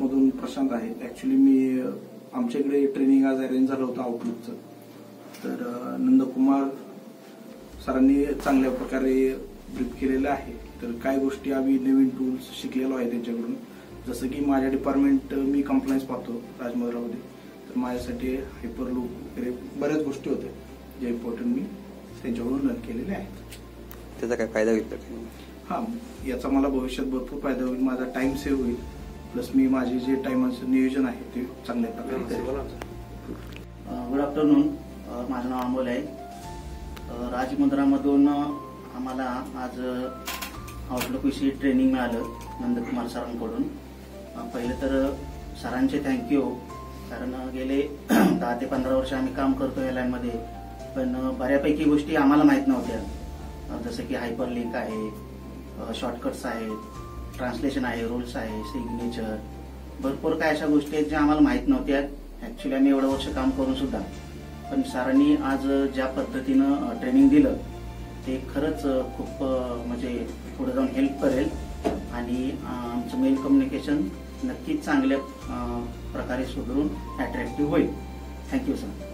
ग्रुपमधून प्रशांत आहे. ऍक्च्युली मी आमच्याकडे ट्रेनिंग आज अरेंज झालं होतं आउटलुकचं. तर नंदकुमार सरांनी चांगल्या प्रकारे ब्रीफ केलेलं आहे. तर काही गोष्टी आम्ही नवीन टूल्स शिकलेलो आहे त्यांच्याकडून. जसं की माझ्या डिपार्टमेंट मी कंप्लायन्स पाहतो राजमुद्रामध्ये. तर माझ्यासाठी हायपरलूप वगैरे बऱ्याच गोष्टी होत्या ज्या इम्पॉर्टंट मी त्यांच्याकडून लर्न केलेले आहेत. त्याचा काय फायदा होईल? हां, याचा मला भविष्यात भरपूर फायदा होईल. माझा टाइम सेव्ह होईल. प्लस मी माझे जे टाइमाचं नियोजन आहे ते चांगल्या प्रकारे करेन. Good afternoon. माझं नाव अमोल आहे. राजमुद्रामधून आम्हाला आज आउटलुकविषयी ट्रेनिंग मिळालं नंदकुमार सरांकडून. पहिलं तर सरांचे थँक्यू, कारण गेले 10 ते 15 वर्ष आम्ही काम करतो या लाईनमध्ये, पण बऱ्यापैकी गोष्टी आम्हाला माहीत नव्हत्या. जसं की हायपरलिंक आहे, शॉर्टकट्स आहेत, ट्रान्सलेशन आहे, रूल्स आहे, सिग्नेचर, भरपूर काय अशा गोष्टी आहेत ज्या आम्हाला माहीत नव्हत्या. ॲक्च्युली आम्ही एवढं वर्ष काम करून सुद्धा. पण सरांनी आज ज्या पद्धतीनं ट्रेनिंग दिलं ते खरंच खूप म्हणजे पुढे जाऊन हेल्प करेल आणि आमचं मेल कम्युनिकेशन नक्कीच चांगल्या प्रकारे सुधारून अट्रॅक्टिव्ह होईल. Thank you sir.